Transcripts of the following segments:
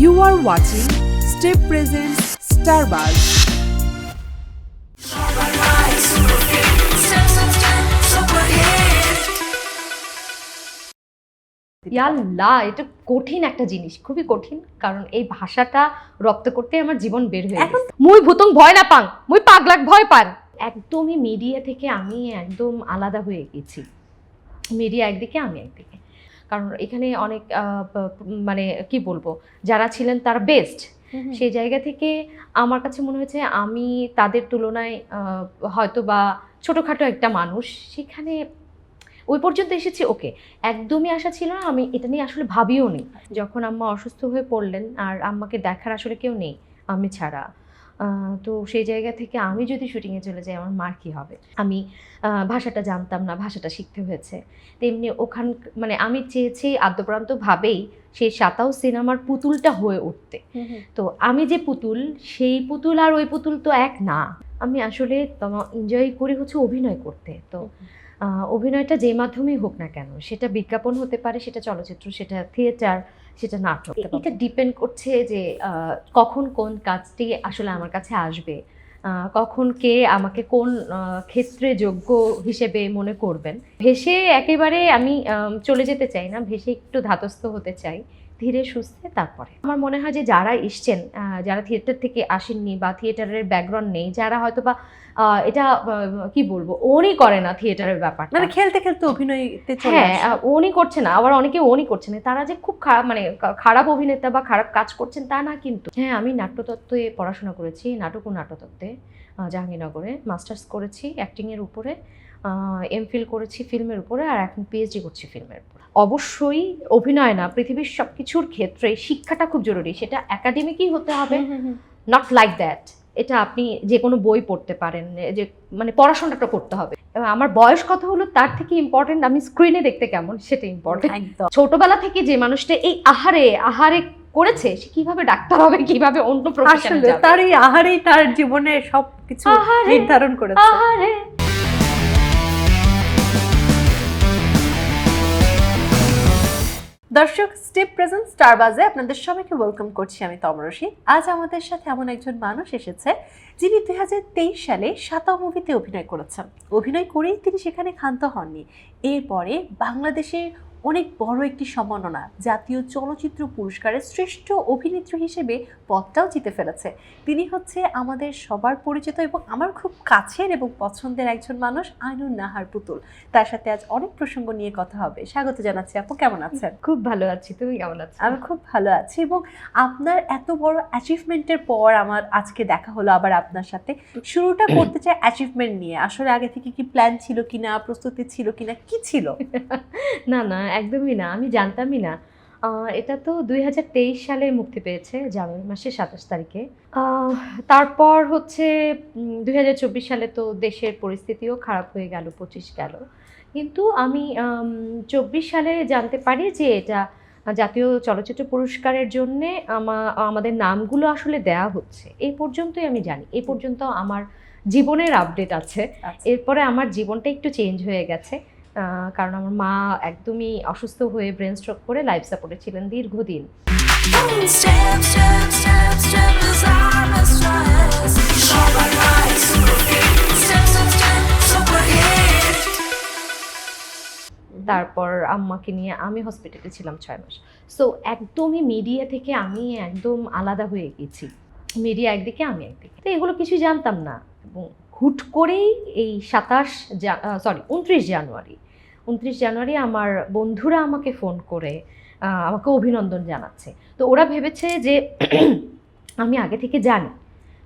You are watching Step Presents Starbuzz. ইয়াল্লা, এটা কঠিন একটা জিনিস, খুবই কঠিন। কারণ এই ভাষাটা রপ্ত করতে আমার জীবন বের হয়ে গেছে। মুই ভূতং ভয় না পাং, মুই পাগলাক ভয় পান। একদমই মিডিয়া থেকে আমি একদম আলাদা হয়ে গেছি। মিডিয়া একদিকে, আমি একদিকে। কারণ এখানে অনেক মানে কি বলবো, যারা ছিলেন তারা বেস্ট। সেই জায়গা থেকে আমার কাছে মনে হয়েছে আমি তাদের তুলনায় হয়তো বা ছোটোখাটো একটা মানুষ, সেখানে ওই পর্যন্ত এসেছি। ওকে, একদমই আশা ছিল না, আমি এটা নিয়ে আসলে ভাবিও নি। যখন আম্মা অসুস্থ হয়ে পড়লেন আর আম্মাকে দেখার আসলে কেউ নেই আমি ছাড়া, তো সেই জায়গা থেকে আমি যদি শুটিংয়ে চলে যাই আমার মার কী হবে। আমি ভাষাটা জানতাম না, ভাষাটা শিখতে হয়েছে। তেমনি ওখান মানে আমি চেয়েছি আদ্যপ্রান্তভাবেই সেই সাতাও সিনেমার পুতুলটা হয়ে উঠতে। তো আমি যে পুতুল, সেই পুতুল আর ওই পুতুল তো এক না। আমি আসলে এনজয় করি হচ্ছে অভিনয় করতে। তো অভিনয়টা যে মাধ্যমেই হোক না কেন, সেটা বিজ্ঞাপন হতে পারে, সেটা চলচ্চিত্র, সেটা থিয়েটার, সেটা নাটক, এটা ডিপেন্ড করছে যে কখন কোন কাজটি আসলে আমার কাছে আসবে, কখন কে আমাকে কোন ক্ষেত্রে যোগ্য হিসেবে মনে করবেন। ভেসে একেবারে আমি চলে যেতে চাই না, ভেসে একটু ধাতস্থ হতে চাই ধীরে সুস্থে। তারপরে আমার মনে হয় যে যারা এসছেন, যারা থিয়েটার থেকে আসেননি বা থিয়েটারের ব্যাকগ্রাউন্ড নেই, যারা হয়তো বা এটা কি বলবো ওনই করে না থিয়েটারের ব্যাপারটা, মানে খেলতে খেলতে অভিনয়তে চলে আসে। হ্যাঁ, ওনই করছে না, আবার অনেকে ওনই করছে না, তারা যে খুব খারাপ মানে খারাপ অভিনেতা বা খারাপ কাজ করছেন তা না কিন্তু। হ্যাঁ, আমি নাট্যতত্ত্বে পড়াশোনা করেছি, নাটক ও নাট্যতত্ত্বে জাহাঙ্গীরনগরে মাস্টার্স করেছি অ্যাক্টিংয়ের উপরে, এমফিল করেছি ফিল্মের উপরে, আর এখন পিএইচডি করছি ফিল্মের উপরে। অবশ্যই অভিনয় না, পৃথিবীর সব কিছুর ক্ষেত্রে শিক্ষাটা খুব জরুরি। সেটা একাডেমিকই হতে হবে, নট লাইক দ্যাট। এটা আপনি যে কোনো বই পড়তে পারেন, যে মানে পড়াশোনাটা করতে হবে। আমার বয়স কত হলো তার থেকে ইম্পর্টেন্ট আমি স্ক্রিনে দেখতে কেমন সেটা ইম্পর্টেন্ট। ছোটবেলা থেকে যে মানুষটা এই আহারে করেছে, সে কিভাবে ডাক্তার হবে, কিভাবে অন্য প্রফেশনে যাবে, তার এই আহারেই তার জীবনে সবকিছু নির্ধারণ করেছে। দর্শক, স্টেপ প্রেজেন্ট স্টারবাজে আপনাদের সবাইকে ওয়েলকাম করছি। আমি তমরশী। আজ আমাদের সাথে এমন একজন মানুষ এসেছে যিনি 2023 সালে সাতাও মুভিতে অভিনয় করেছেন। অভিনয় করেই তিনি সেখানে ক্ষান্ত হননি। এরপরে বাংলাদেশের অনেক বড় একটি সম্মাননা, জাতীয় চলচ্চিত্র পুরস্কারের শ্রেষ্ঠ অভিনেত্রী হিসেবে পদটাও জিতে ফেলেছে। তিনি হচ্ছে আমাদের সবার পরিচিত এবং আমার খুব কাছের এবং পছন্দের একজন মানুষ, আইনুন নাহার পুতুল। তার সাথে আজ অনেক প্রসঙ্গ নিয়ে কথা হবে। স্বাগত জানাচ্ছি আপু, কেমন আছেন? খুব ভালো আছি, তুমি কেমন আছো? আমি খুব ভালো আছি। এবং আপনার এত বড় অ্যাচিভমেন্টের পর আমার আজকে দেখা হলো আবার আপনার সাথে। শুরুটা করতে চাই অ্যাচিভমেন্ট নিয়ে। আসলে আগে থেকে কি প্ল্যান ছিল কিনা, প্রস্তুতি ছিল কিনা, কি ছিল? না না, একদমই না, আমি জানতামই না। এটা তো 2023 সালে মুক্তি পেয়েছে, জানুয়ারি মাসের 27 তারিখে। তারপর হচ্ছে 2024 সালে তো দেশের পরিস্থিতিও খারাপ হয়ে গেল, 25 গেল। কিন্তু আমি 24 সালে জানতে পারি যে এটা জাতীয় চলচ্চিত্র পুরস্কারের জন্যে আমাদের নামগুলো আসলে দেয়া হচ্ছে। এই পর্যন্তই আমি জানি, এই পর্যন্ত আমার জীবনের আপডেট আছে। এরপরে আমার জীবনটা একটু চেঞ্জ হয়ে গেছে, কারণ আমার মা একদমই অসুস্থ হয়ে ব্রেন স্ট্রোক করে লাইফ সাপোর্টে ছিলেন দীর্ঘদিন। তারপর আম্মাকে নিয়ে আমি হসপিটালে ছিলাম 6 মাস। সো একদমই মিডিয়া থেকে আমি একদম আলাদা হয়ে গেছি। মিডিয়া একদিকে, আমি একদিকে। তো এগুলো কিছুই জানতাম না। এবং হুট করেই এই 29 জানুয়ারি আমার বন্ধুরা আমাকে ফোন করে আমাকে অভিনন্দন জানাচ্ছে। তো ওরা ভেবেছে যে আমি আগে থেকে জানি।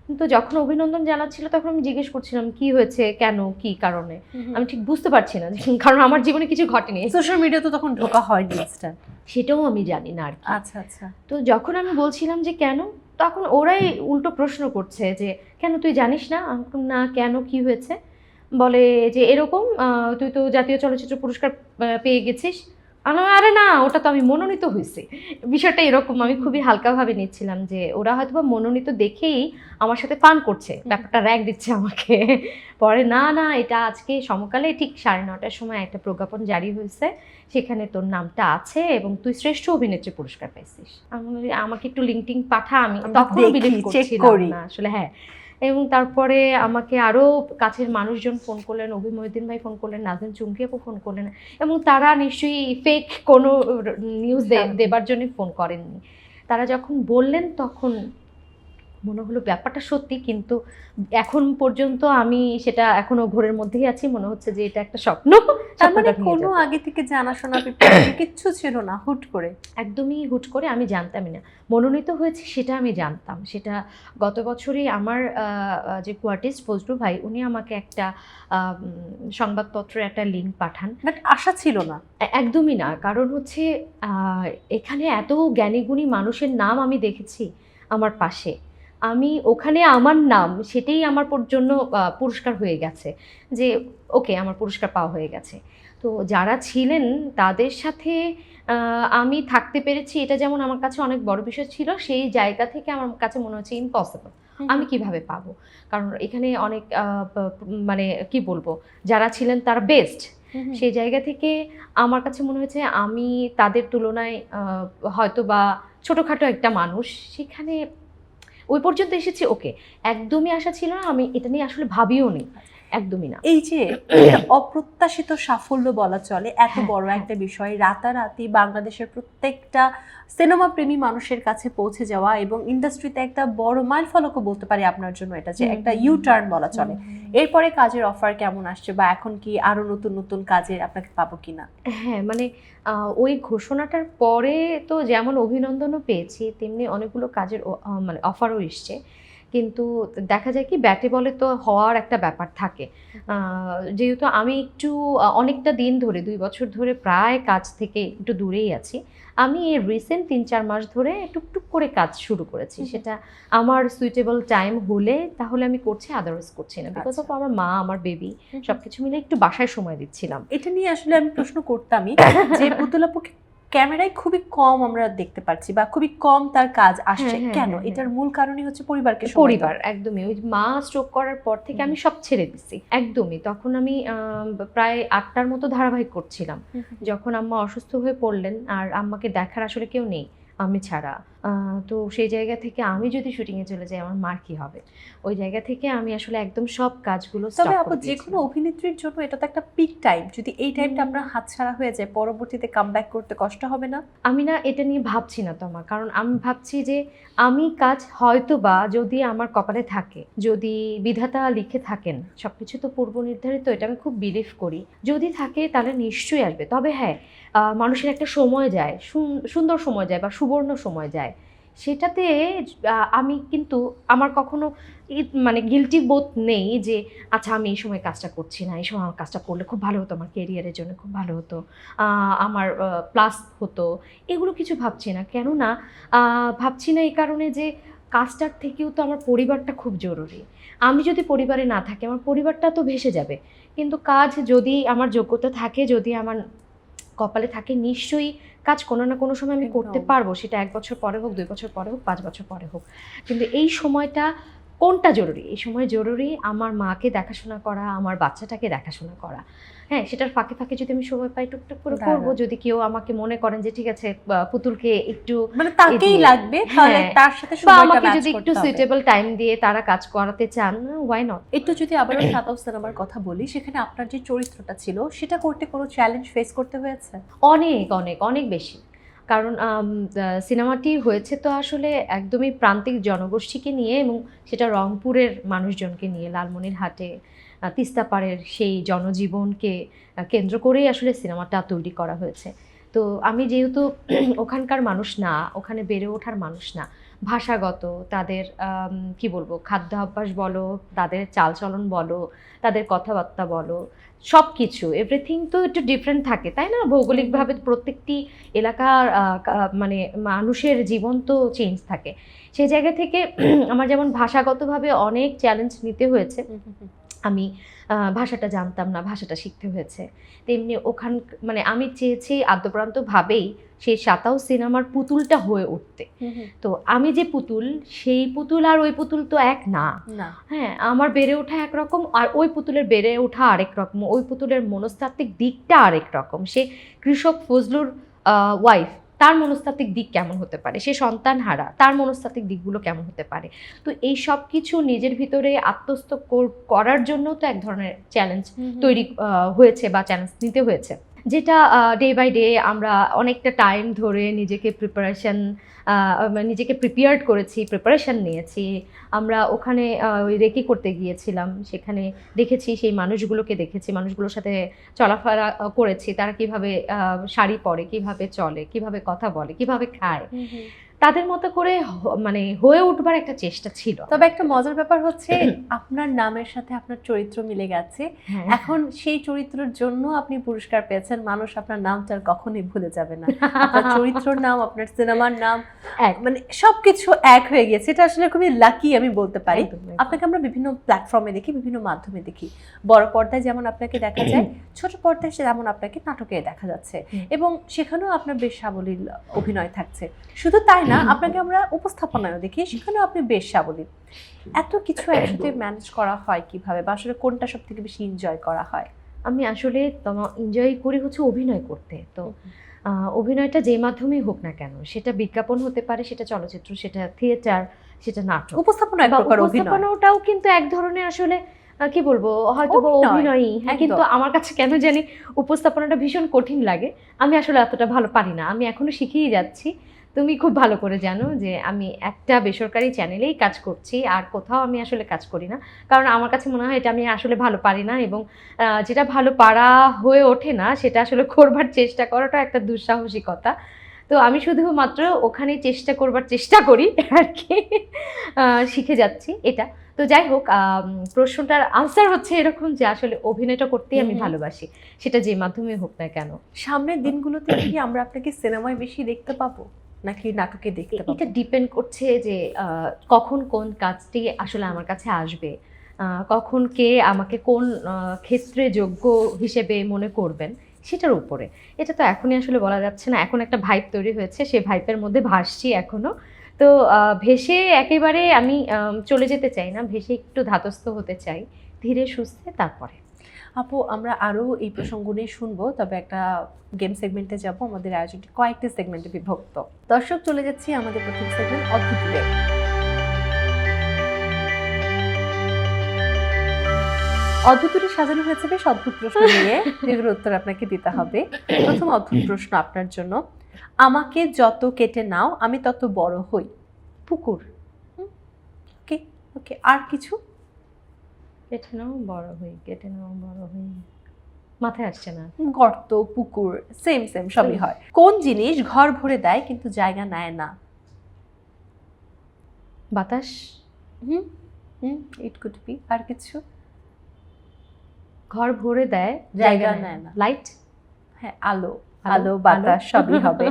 কিন্তু যখন অভিনন্দন জানাচ্ছিল তখন আমি জিজ্ঞেস করছিলাম কি হয়েছে, কেন, কি কারণে। আমি ঠিক বুঝতে পারছি না, কারণ আমার জীবনে কিছু ঘটেনি। সোশ্যাল মিডিয়া তো তখন ঢোকা হয়নি ইনস্ট্যান্ট, সেটাও আমি জানি না আর কি। আচ্ছা আচ্ছা। তো যখন আমি বলছিলাম যে কেন, তখন ওরাই উল্টো প্রশ্ন করছে যে কেন তুই জানিস না? না, কেন, কি হয়েছে? বলে যে এরকম, তুই তো জাতীয় চলচ্চিত্র পুরস্কার পেয়ে গেছিস। আরে না, ওটা তো আমি মনোনীত হয়েছি। বিষয়টা এরকম, আমি খুবই হালকাভাবে নিচ্ছিলাম যে ওরা হয়তো বা মনোনীত দেখেই আমার সাথে ফান করছে, ব্যাপারটা র্যাগ দিচ্ছে আমাকে। পরে না না, এটা আজকে সমকালে ঠিক 9:30টার সময় একটা প্রজ্ঞাপন জারি হয়েছে, সেখানে তোর নামটা আছে এবং তুই শ্রেষ্ঠ অভিনেত্রী পুরস্কার পাইছিস। আমাকে একটু লিঙ্কটিং পাঠা, আমি তখন বিলিভ করছিলাম না আসলে। হ্যাঁ, এবং তারপরে আমাকে আরও কাছের মানুষজন ফোন করলেন, অভি মহিউদ্দিন ভাই ফোন করলেন, নাজনীন চুমকি আপু ফোন করলেন, এবং তারা নিশ্চয়ই ফেক কোনো নিউজ দেবার জন্য ফোন করেননি। তারা যখন বললেন তখন মনে হলো ব্যাপারটা সত্যি, কিন্তু এখন পর্যন্ত আমি সেটা এখনো ঘোরের মধ্যেই আছি, মনে হচ্ছে যে এটা একটা স্বপ্ন। তার মানে কোনো আগে থেকে জানাশোনা কিচ্ছু ছিল না, হুট করে? একদমই হুট করে, আমি জানতামই না মনোনীত হয়েছে, সেটা আমি জানতাম। সেটা গত বছরই আমার যে কোয়ার্টিস্ট ফজলু ভাই, উনি আমাকে একটা সংবাদপত্রের একটা লিঙ্ক পাঠান। বাট আশা ছিল না? একদমই না, কারণ হচ্ছে এখানে এত জ্ঞানীগুণী মানুষের নাম আমি দেখেছি আমার পাশে, আমি ওখানে আমার নাম, সেটাই আমার জন্য পুরস্কার হয়ে গেছে, যে ওকে আমার পুরস্কার পাওয়া হয়ে গেছে। তো যারা ছিলেন তাদের সাথে আমি থাকতে পেরেছি, এটা যেমন আমার কাছে অনেক বড় বিষয় ছিল, সেই জায়গা থেকে আমার কাছে মনে হচ্ছে ইম্পসিবল, আমি কিভাবে পাবো। কারণ এখানে অনেক মানে কি বলবো, যারা ছিলেন তারা বেস্ট, সেই জায়গা থেকে আমার কাছে মনে হয়েছে আমি তাদের তুলনায় হয়তো বা ছোটোখাটো একটা মানুষ, সেখানে ওই পর্যন্ত এসেছি। ওকে, একদমই আশা ছিল না, আমি এটা নিয়ে আসলে ভাবিও নি, একদমই না। এই যে অপ্রত্যাশিত সাফল্য বলা চলে, এত বড় একটা বিষয় রাতারাতি বাংলাদেশের প্রত্যেকটা সিনেমা প্রেমী মানুষের কাছে পৌঁছে যাওয়া, এবং ইন্ডাস্ট্রিতে একটা বড় মাইলফলকও বলতে পারি আপনার জন্য, এটা যে একটা ইউ টার্ন বলা চলে। এরপরে কাজের অফার কেমন আসছে, বা এখন কি আরো নতুন নতুন কাজের আপনাকে পাবো কিনা? হ্যাঁ, মানে ওই ঘোষণাটার পরে তো যেমন অভিনন্দনও পেয়েছি, তেমনি অনেকগুলো কাজের মানে অফারও এসছে, কিন্তু দেখা যায় কি ব্যাটে বলে তো হওয়ার একটা ব্যাপার থাকে। যেহেতু আমি একটু অনেকটা দিন ধরে 2 বছর ধরে প্রায় কাজ থেকে একটু দূরেই আছি, আমি এই রিসেন্ট 3-4 মাস ধরে টুকটুক করে কাজ শুরু করেছি। সেটা আমার সুইটেবল টাইম হলে তাহলে আমি করছি, আদারওয়াইজ করছি না, বিকজ অফ আমার মা, আমার বেবি, সবকিছু মিলে একটু বাসায় সময় দিচ্ছিলাম। এটা নিয়ে আসলে আমি প্রশ্ন করতামই যে পুতুল আপুকে ক্যামেরায় খুবই কম আমরা দেখতে পাচ্ছি, বা খুবই কম তার কাজ আসছে, কেন? এটার মূল কারণই হচ্ছে পরিবারকে সময় দেওয়া। পরিবার, একদমই। ওই মা স্ট্রোক করার পর থেকে আমি সব ছেড়ে দিচ্ছি একদমই। তখন আমি প্রায় 8টার মতো ধারাবাহিক করছিলাম, যখন আম্মা অসুস্থ হয়ে পড়লেন, আর আম্মাকে দেখার আসলে কেউ নেই আমি ছাড়া। তো সেই জায়গা থেকে আমি যদি শুটিংয়ে চলে যাই, আমার মার কি হবে, ওই জায়গা থেকে আমি আসলে একদম সব কাজগুলো স্টপ করে দিয়েছি। তবে আপু, যে কোনো অভিনেত্রীর জন্য এটা তো একটা পিক টাইম, যদি এই টাইমটা আপনার হাতছাড়া হয়ে যায়, পরবর্তীতে কামব্যাক করতে কষ্ট হবে না? আমি না এটা নিয়ে ভাবছি না তোমার, কারণ আমি ভাবছি যে আমি কাজ হয়তো বা যদি আমার কপালে থাকে, যদি বিধাতা লিখে থাকেন, সবকিছু তো পূর্ব নির্ধারিত, এটা আমি খুব বিলিভ করি, যদি থাকে তাহলে নিশ্চয়ই আসবে। তবে হ্যাঁ, মানুষের একটা সময় যায়, সুন্দর সময় যায় বা সুবর্ণ সময় যায়, সেটাতে আমি কিন্তু আমার কখনো মানে গিলটি বোধ নেই যে আচ্ছা আমি এই সময় কাজটা করছি না, এই সময় আমার কাজটা করলে খুব ভালো হতো, আমার কেরিয়ারের জন্য খুব ভালো হতো, আমার প্লাস হতো, এগুলো কিছু ভাবছি না। কেননা ভাবছি না এই কারণে যে কাজটার থেকেও তো আমার পরিবারটা খুব জরুরি। আমি যদি পরিবারে না থাকি, আমার পরিবারটা তো ভেসে যাবে। কিন্তু কাজ যদি আমার যোগ্যতা থাকে, যদি আমার কপালে থাকে, নিশ্চয়ই কাজ কোনো না কোনো সময় আমি করতে পারবো, সেটা 1 বছর পরে হোক, 2 বছর পরে হোক, 5 বছর পরে হোক। কিন্তু এই সময়টা কোনটা জরুরি? এই সময় জরুরি আমার মাকে দেখাশোনা করা, আমার বাচ্চাটাকে দেখাশোনা করা। হ্যাঁ, সেটার ফাঁকে ফাঁকে যদি আমি সময় পাই টুকটুক করে করবো। যদি কেউ আমাকে মনে করেন যে ঠিক আছে পুতুলকে একটু মানে তাকেই লাগবে, তাহলে তার সাথে সময়টা ম্যাচ করতে হবে, আমাকে যদি একটু সুইটেবল টাইম দিয়ে তারা কাজ করাতে চান, ওয়াই নট। একটু যদি আবারও সাতাও সিনেমার কথা বলি, সেখানে আপনার যে চরিত্রটা ছিল, সেটা করতে কোনো চ্যালেঞ্জ ফেস করতে হয়েছে? অনেক অনেক অনেক বেশি, কারণ সিনেমাটি হয়েছে তো আসলে একদমই প্রান্তিক জনগোষ্ঠীকে নিয়ে, এবং সেটা রংপুরের মানুষজনকে নিয়ে, লালমনিরহাটে তিস্তা পাড়ের সেই জনজীবনকে কেন্দ্র করেই আসলে সিনেমাটা তৈরি করা হয়েছে। তো আমি যেহেতু ওখানকার মানুষ না, ওখানে বেড়ে ওঠার মানুষ না, ভাষাগত তাদের কি বলবো, খাদ্যাভ্যাস বলো, তাদের চালচলন বলো, তাদের কথাবার্তা বলো, সব কিছু এভরিথিং তো একটু ডিফারেন্ট থাকে, তাই না? ভৌগোলিকভাবে প্রত্যেকটি এলাকার মানে মানুষের জীবন তো চেঞ্জ থাকে। সেই জায়গা থেকে আমার যেমন ভাষাগতভাবে অনেক চ্যালেঞ্জ নিতে হয়েছে, আমি ভাষাটা জানতাম না, ভাষাটা শিখতে হয়েছে। তেমনি মানে আমি চেয়েছি আদ্যপ্রান্তভাবেই সেই সাতাও সিনেমার পুতুলটা হয়ে উঠতে। তো আমি যে পুতুল, সেই পুতুল আর ওই পুতুল তো এক না। হ্যাঁ, আমার বেড়ে ওঠা একরকম, আর ওই পুতুলের বেড়ে ওঠা আরেক রকম, ওই পুতুলের মনস্তাত্ত্বিক দিকটা আরেক রকম। সে কৃষক ফজলুর ওয়াইফ, তার মনস্তাত্ত্বিক দিক কেমন হতে পারে, সে সন্তানহারা, তার মনস্তাত্ত্বিক দিকগুলো কেমন হতে পারে। তো এই সব কিছু নিজের ভিতরে আত্মস্থ করার জন্য তো এক ধরনের চ্যালেঞ্জ তৈরি হয়েছে বা চ্যালেঞ্জ নিতে হয়েছে, যেটা ডে বাই ডে আমরা অনেকটা টাইম ধরে নিজেকে প্রিপেয়ার্ড করেছি, প্রিপারেশন নিয়েছি। আমরা ওখানে ওই রেকি করতে গিয়েছিলাম, সেখানে দেখেছি, সেই মানুষগুলোকে দেখেছি, মানুষগুলোর সাথে চলাফেরা করেছি, তারা কিভাবে শাড়ি পরে, কিভাবে চলে, কিভাবে কথা বলে, কিভাবে খায়, তাদের মতো করে মানে হয়ে উঠবার একটা চেষ্টা ছিল। তবে একটা মজার ব্যাপার হচ্ছে আপনার নামের সাথে আপনার চরিত্র মিলে গেছে। এখন সেই চরিত্রের জন্য আপনি পুরস্কার পেয়েছেন, মানুষ আপনার নামটা আর কখনোই ভুলে যাবে না। আপনার চরিত্রের নাম, আপনার সিনেমার নাম, মানে সবকিছু এক হয়ে গেছে। এটা আসলে খুবই লাকি আমি বলতে পারি। আপনাকে আমরা বিভিন্ন প্ল্যাটফর্মে দেখি, বিভিন্ন মাধ্যমে দেখি। বড় পর্দায় যেমন আপনাকে দেখা যায়, ছোট পর্দায় যেমন আপনাকে নাটকে দেখা যাচ্ছে, এবং সেখানেও আপনার বেশ সাবলীল অভিনয় থাকছে। শুধু তাই না, আপনাকে আমরা উপস্থাপনায় দেখি, সেখানেও আপনি বেশ সাবলীল। এত কিছু একসাথে ম্যানেজ করা হয় কিভাবে, বা আসলে কোনটা সব থেকে বেশি এনজয় করা হয়? আমি আসলে এনজয় করি হচ্ছে অভিনয় করতে। তো অভিনয়টা যে মাধ্যমেই হোক না কেন, সেটা বিজ্ঞাপন হতে পারে, সেটা চলচ্চিত্র, সেটা থিয়েটার, সেটা নাটক, উপস্থাপনাটাও কিন্তু এক ধরনের আসলে কি বলবো, হয়তো অভিনয়ই। হ্যাঁ, কিন্তু আমার কাছে কেন জানি উপস্থাপনাটা ভীষণ কঠিন লাগে। আমি আসলে এতটা ভালো পারি না, আমি এখনো শিখেই যাচ্ছি। তুমি খুব ভালো করে জানো যে আমি একটা বেসরকারি চ্যানেলেই কাজ করছি, আর কোথাও আমি আসলে কাজ করি না, কারণ আমার কাছে মনে হয় এটা আমি আসলে ভালো পারি না, এবং যেটা ভালো পারা হয়ে ওঠে না সেটা আসলে করবার চেষ্টা করাটা একটা দুঃসাহসিকতা। তো আমি শুধুমাত্র ওখানে চেষ্টা করবার চেষ্টা করি আর কি, শিখে যাচ্ছি এটা। তো যাই হোক, প্রশ্নটার আনসার হচ্ছে এরকম যে আসলে অভিনয়টা করতেই আমি ভালোবাসি, সেটা যে মাধ্যমে হোক না কেন। সামনের দিনগুলোতে কি আমরা আপনাকে সিনেমায় বেশি দেখতে পাবো নাকি নাটকে দেখতে পাবো? এটা ডিপেন্ড করছে যে কখন কোন কাজটি আসলে আমার কাছে আসবে, কখন কে আমাকে কোন ক্ষেত্রে যোগ্য হিসেবে মনে করবেন, সেটার উপরে। এটা তো এখনই আসলে বলা যাচ্ছে না। এখন একটা ভাইব তৈরি হয়েছে, সেই ভাইবের মধ্যে ভাসছি এখনো। তো ভেসে একেবারে আমি চলে যেতে চাই না, ভেসে একটু ধাতস্থ হতে চাই, ধীরে সুস্থে। তারপরে আপু, আমরা আরও এই প্রসঙ্গ নিয়ে শুনবো, তবে একটা গেম সেগমেন্টে যাব। আমাদের আয়োজনটি কয়েকটি সেগমেন্টে বিভক্ত। দর্শক, চলে যাচ্ছি আমাদের প্রথম সেগমেন্ট অদ্ভুত রে। অদ্ভুতটি সাজানো হয়েছে বেশ অদ্ভুত প্রশ্ন নিয়ে, যেগুলোর উত্তর আপনাকে দিতে হবে। প্রথম অদ্ভুত প্রশ্ন আপনার জন্য, আমাকে যত কেটে নাও আমি তত বড় হই। পুকুর। ওকে ওকে, আর কিছু? কেটে নাও বড় হই, কেটে নাও বড় হই, মাথায় আসছে না। গর্ত, পুকুর, সেম সেম সবই হয়। কোন জিনিস ঘর ভরে দেয় কিন্তু জায়গা নেয় না? বাতাস। It could be. আর কিছু? ঘর ভরে দেয়, জায়গা নেয় না। লাইট। হ্যাঁ, আলো। আলো, বাতাস সবই হবে।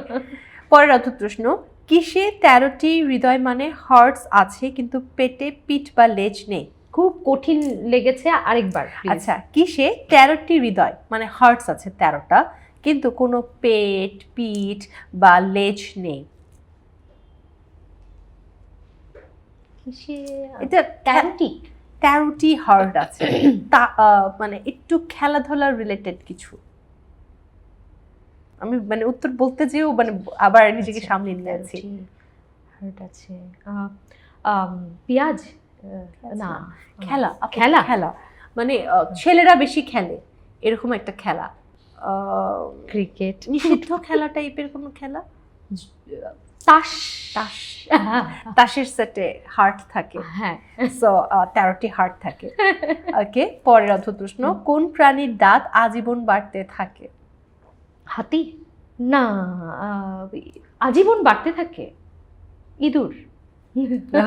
পরের অদ্ভুত প্রশ্ন, কিসে 13টি হৃদয় মানে হার্টস আছে কিন্তু পেটে পিঠ বা লেজ নেই? খুব কঠিন লেগেছে, আরেকবার। আচ্ছা, কিসে 13টি হৃদয় মানে হার্টস আছে 13টা, কিন্তু কোনো পেট, পিঠ বা লেজ নেই? কিসে এটা 13টি হার্ট আছে, তা মানে একটু খেলাধুলা রিলেটেড কিছু। আমি মানে উত্তর বলতে যেও মানে আবার নিজেকে সামনে নিয়েছি। হার্ট আছে, পেঁয়াজ না, খেলা খেলা খেলা মানে ছেলেরা বেশি খেলে এরকম একটা খেলা। ক্রিকেট, নিষিদ্ধ খেলা টাইপের কোনো খেলা? তাস। তাস। তাসের সেটে হার্ট থাকে। হ্যাঁ, সো 13টি হার্ট থাকে। ওকে, পরের অদ্ভুত প্রশ্ন, কোন প্রাণীর দাঁত আজীবন বাড়তে থাকে? হাতি না, আজীবন বাড়তে থাকে, ইঁদুর।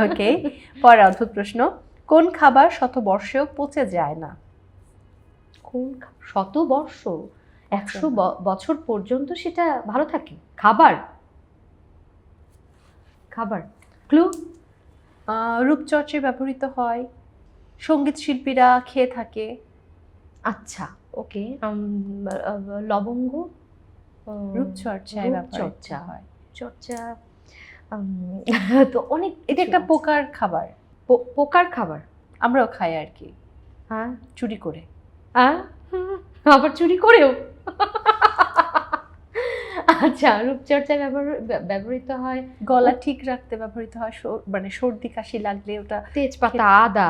ওকে, পরের অদ্ভুত প্রশ্ন, কোন খাবার শত বর্ষেও পচে যায় না? কোন শত বর্ষ, 100 বছর পর্যন্ত সেটা ভালো থাকে? খাবার। খাবার। ক্লু? রূপচর্চায় ব্যবহৃত হয়, সঙ্গীত শিল্পীরা খেয়ে থাকে। আচ্ছা, ওকে। লবঙ্গ, রূপচর্চায় রূপচর্চা হয়। চর্চা, তো অনেক এটা একটা পোকার খাবার, পোকার খাবার। আমরাও খাই আর কি, হ্যাঁ, চুরি করে। আবার চুরি করেও। আচ্ছা, রূপচর্চায় ব্যবহৃত হয়, গলা ঠিক রাখতে ব্যবহৃত হয়, মানে সর্দি কাশি লাগলে ওটা। তেজপাতা, আদা,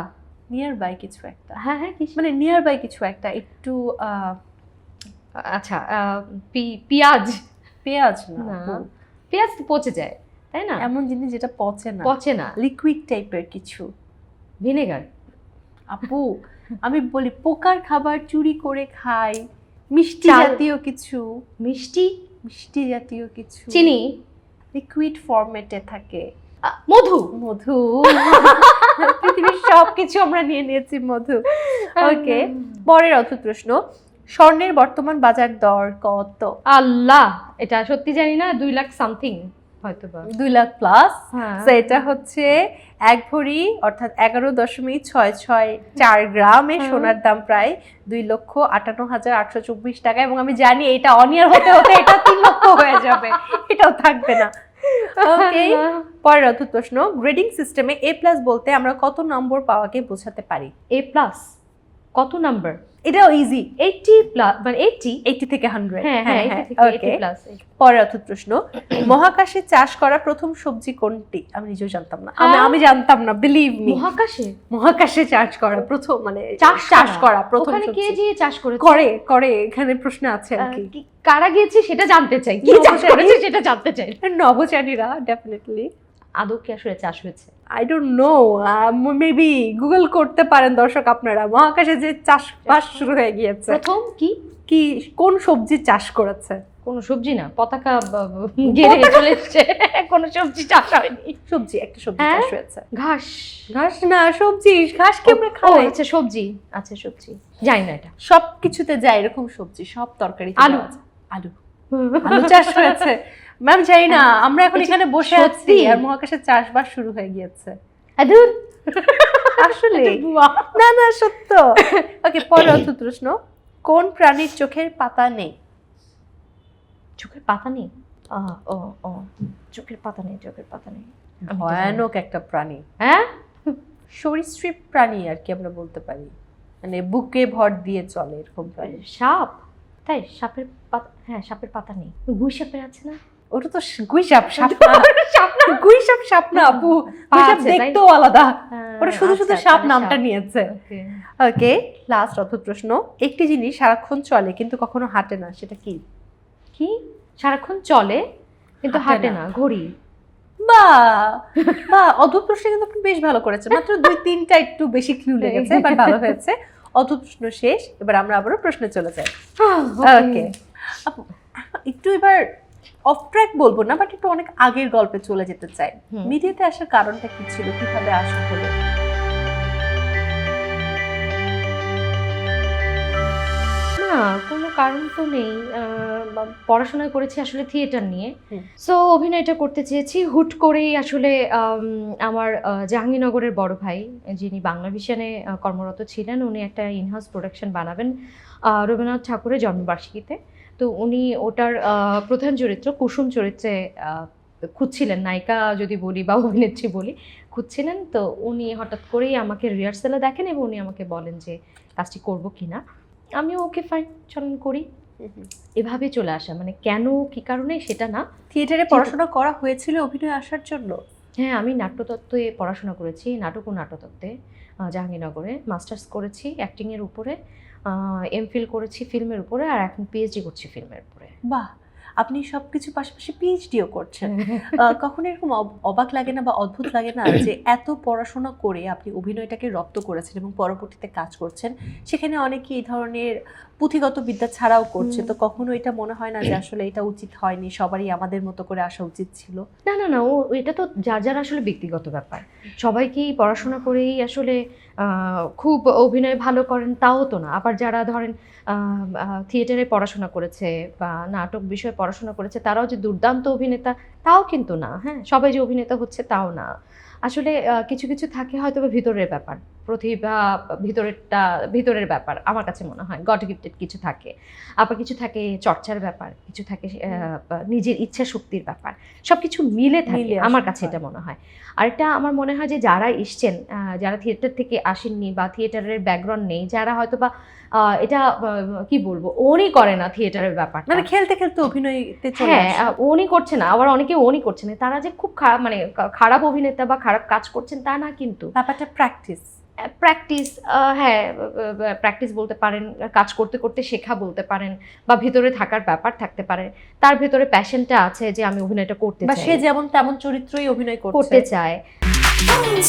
নিয়ার বাই কিছু একটা। হ্যাঁ হ্যাঁ, মানে নিয়ার বাই কিছু একটা, একটু আচ্ছা, পেঁয়াজ। পেঁয়াজ না, পেঁয়াজ পচে যায়, তাই না? এমন জিনিস যেটা পচে না, লিকুইড টাইপের কিছু। ভিনেগার। আপু আমি বলি পোকার খাবার চুরি করে খাই, মিষ্টি জাতীয় কিছু। মিষ্টি জাতীয় কিছু, চিনি, লিকুইড ফরম্যাটে থাকে। মধু। পৃথিবীর সবকিছু আমরা নিয়ে নিয়েছি মধু। ওকে, পরের অদ্ভুত প্রশ্ন, স্বর্ণের বর্তমান বাজার দর কত? আল্লাহ, এটা সত্যি জানি না, 2 লাখ সামথিং হয়তো বা 2 লাখ প্লাস। হ্যাঁ। এটা হচ্ছে 1 ভরি অর্থাৎ 11.664 গ্রামে সোনার দাম প্রায় 2,58,824 টাকা। এবং আমি জানি এটা অনিয়ার হতে হতে এটা 3 লক্ষ হয়ে যাবে, এটাও থাকবে না। ওকে, পরের অদ্ভুত প্রশ্ন, গ্রেডিং সিস্টেমে A+ বলতে আমরা কত নম্বর পাওয়াকে বোঝাতে পারি? A+ কত নাম্বার? এটাও ইজি, 80+, মানে 80 থেকে 100। হ্যাঁ হ্যাঁ, 80 থেকে ওকে, 80+। পরের অদ্ভুত প্রশ্ন, মহাকাশে চাষ করা প্রথম সবজি কোনটি? আমি নিজেও জানতাম না, আমি জানতাম না, বিলিভ মি। মহাকাশে চাষ করা প্রথম, মানে চাষ করা প্রথম ওখানে কে যে চাষ করে এখানে প্রশ্ন আছে আর কি। কারা গিয়েছে সেটা জানতে চাই, কি চাষ করেছে সেটা জানতে চাই। নভোচারীরা ডেফিনেটলি। আদৌ কি আসলে চাষ হয়েছে? I don't know, maybe Google করতে পারেন দর্শক আপনারা, মহাকাশে যে চাষবাস শুরু হয়ে গিয়েছে। প্রথম কি কোন সবজি চাষ করেছে? কোন সবজি না, পতাকা গেড়ে চলে এসেছে, কোন সবজি চাষ হয়নি। একটা সবজি চাষ হয়েছে। ঘাস না, সবজি। ঘাস কি আমরা খাই? আচ্ছা, সবজি। জানি না এটা। সবকিছুতে যায় এরকম সবজি, সব তরকারি। আলু চাষ হয়েছে। ম্যাম জানি না, আমরা এখন এখানে বসে আছি আর মহাকাশে চাষবাস শুরু হয়ে গিয়েছে। আসলে না সত্য। ওকে, পরের অদ্ভুত প্রশ্ন, কোন প্রাণীর চোখের পাতা নেই? চোখের পাতা নেই? চোখের পাতা নেই। ভয়ানক একটা প্রাণী। হ্যাঁ, সরীসৃপ প্রাণী আর কি আমরা বলতে পারি, মানে বুকে ভর দিয়ে চলে এরকম প্রাণী। সাপ? তাই? সাপের পাতা? হ্যাঁ, সাপের পাতা নেই। গুই সাপের আছে না? ওটা তো গুইসাপ, সাপ না। গুইসাপ সাপ না আপু, গুইসাপ দেখতেও আলাদা। ওটা শুধু সাপ নামটা নিয়েছে। ওকে, লাস্ট অদ্ভুত প্রশ্ন, একটি জিনিস সারাক্ষণ চলে কিন্তু কখনো হাঁটে না, সেটা কি? সারাক্ষণ চলে কিন্তু হাঁটে না? ঘড়ি। বাহ, অদ্ভুত প্রশ্ন কিন্তু আপনি বেশ ভালো করেছেন। মাত্র 2-3টা একটু বেশি ক্লু লেগেছে, বাট ভালো হয়েছে। অদ্ভুত প্রশ্ন শেষ, এবার আমরা আবারও প্রশ্নে চলে যাই। ওকে, একটু এবার অফ ট্র্যাক বলবো না, বাট একটু অনেক আগের গল্পে চলে যেতে চাই। মিডিয়াতে আসার কারণটা কি ছিল, কিভাবে আসা হলো? না, কোনো কারণ তো নেই। পড়াশোনা করেছি আসলে থিয়েটার নিয়ে, সো অভিনয়টা করতে চেয়েছি। হুট করেই আসলে আমার জাহাঙ্গীরনগরের বড় ভাই, যিনি বাংলা ভিশনে কর্মরত ছিলেন, উনি একটা ইনহাউস প্রোডাকশন বানাবেন রবীন্দ্রনাথ ঠাকুরের জন্মবার্ষিকীতে। তো উনি ওটার প্রধান চরিত্র, কুসুম চরিত্রে খুঁজছিলেন, নায়িকা যদি বলি বা অভিনেত্রী বলি, খুঁজছিলেন। তো উনি হঠাৎ করেই আমাকে রিহার্সালে দেখেন এবং উনি আমাকে বলেন যে কাজটি করবো কিনা। আমিও ওকে ফাইন, চলন করি, এভাবে চলে আসা। মানে কেন, কি কারণে সেটা না। থিয়েটারে পড়াশোনা করা হয়েছিল অভিনয় আসার জন্য? হ্যাঁ, আমি নাট্যতত্ত্বে পড়াশোনা করেছি, নাটক ও নাট্যতত্ত্বে জাহাঙ্গীরনগরে। মাস্টার্স করেছি অ্যাক্টিংয়ের উপরে, এমফিল করেছি ফিল্মের উপরে, আর এখন পিএইচডি করছি ফিল্মের উপরে। বাহ, আপনি সবকিছু পাশাপাশি পিএইচডিও করছেন। কখনো এরকম অবাক লাগে না বা অদ্ভুত লাগে না যে এত পড়াশোনা করে আপনি অভিনয়টাকে রপ্ত করেছেন এবং পরবর্তীতে কাজ করছেন, সেখানে অনেকে এই ধরনের পুঁথিগত বিদ্যা ছাড়াও করছে, তো কখনো এটা মনে হয় না যে আসলে এটা উচিত হয়নি, সবারই আমাদের মতো করে আসা উচিত ছিল? না, এটা তো যার আসলে ব্যক্তিগত ব্যাপার। সবাইকেই পড়াশোনা করেই আসলে খুব অভিনয় ভালো করেন তাও তো না। আবার যারা ধরেন থিয়েটারে পড়াশোনা করেছে বা নাটক বিষয়ে পড়াশোনা করেছে তারাও যে দুর্দান্ত অভিনেতা তাও কিন্তু না, হ্যাঁ সবাই যে অভিনেতা হচ্ছে তাও না। আসলে কিছু কিছু থাকে হয়তো বা ভিতরের ব্যাপার, প্রতিভা ভিতরের ব্যাপার আমার কাছে মনে হয় গড গিফটেড কিছু থাকে, আবার কিছু থাকে চর্চার ব্যাপার, কিছু থাকে নিজের ইচ্ছা শক্তির ব্যাপার, সবকিছু মিলে থাকে আমার কাছে এটা মনে হয়। আর এটা আমার মনে হয় যে যারা এসছেন, যারা থিয়েটার থেকে আসেননি বা থিয়েটারের ব্যাকগ্রাউন্ড নেই, যারা হয়তো বা এটা কি বলবো ওনই করে না থিয়েটারের ব্যাপার, মানে খেলতে খেলতে অভিনয়তে চলে হ্যাঁ আসে। উনি করছে না, আবার অনেকে উনি করছে না, তারা যে খুব খারাপ মানে খারাপ অভিনেতা বা খারাপ কাজ করছেন তা না, কিন্তু ব্যাপারটা প্র্যাকটিস। হ্যাঁ প্র্যাকটিস বলতে পারেন, কাজ করতে করতে শেখা বলতে পারেন, বা ভিতরে থাকার ব্যাপার থাকতে পারে, তার ভিতরে প্যাশনটা আছে যে আমি অভিনয়টা করতে বা চাই, সে যেমন তেমন চরিত্রই অভিনয় করতে চায়।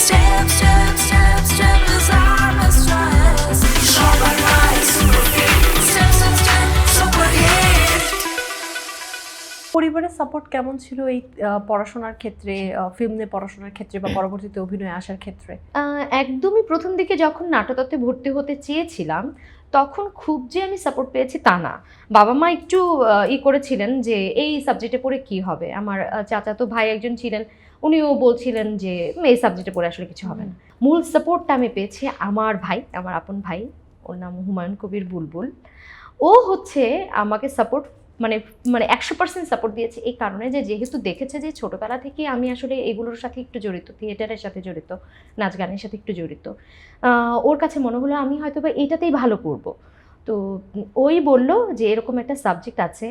Step, step, step, step as I'm a stress. Super nice, super fit. Step, step, step, super hit. পরিবারের সাপোর্ট কেমন ছিল এই পড়াশোনার ক্ষেত্রে, ফিল্মে পড়াশোনার ক্ষেত্রে বা পরবর্তীতে অভিনয়ে আসার ক্ষেত্রে? একদমই প্রথম দিকে যখন নাটকতে ভর্তি হতে চেয়েছিলাম তখন খুব যে আমি সাপোর্ট পেয়েছি তা না। বাবা মা একটু করেছিলেন যে এই সাবজেক্টে পড়ে কি হবে, আমার চাচাতো ভাই একজন ছিলেন, উনিও বলছিলেন যে এই সাবজেক্টে পড়ে আসলে কিছু হবে না। মূল সাপোর্টটা আমি পেয়েছি আমার ভাই, আমার আপন ভাই, ওর নাম হুমায়ুন কবির বুলবুল। ও হচ্ছে আমাকে সাপোর্ট মানে মানে 100% সাপোর্ট দিয়েছে এই কারণে যে যেহেতু দেখেছে যে ছোটবেলা থেকে আমি আসলে এগুলোর সাথে একটু জড়িত, থিয়েটারের সাথে জড়িত, নাচ গানের সাথে একটু জড়িত, ওর কাছে মনে হলো আমি হয়তো বা এইটাতেই ভালো করব। তো ওই বলল যে এরকম একটা সাবজেক্ট আছে,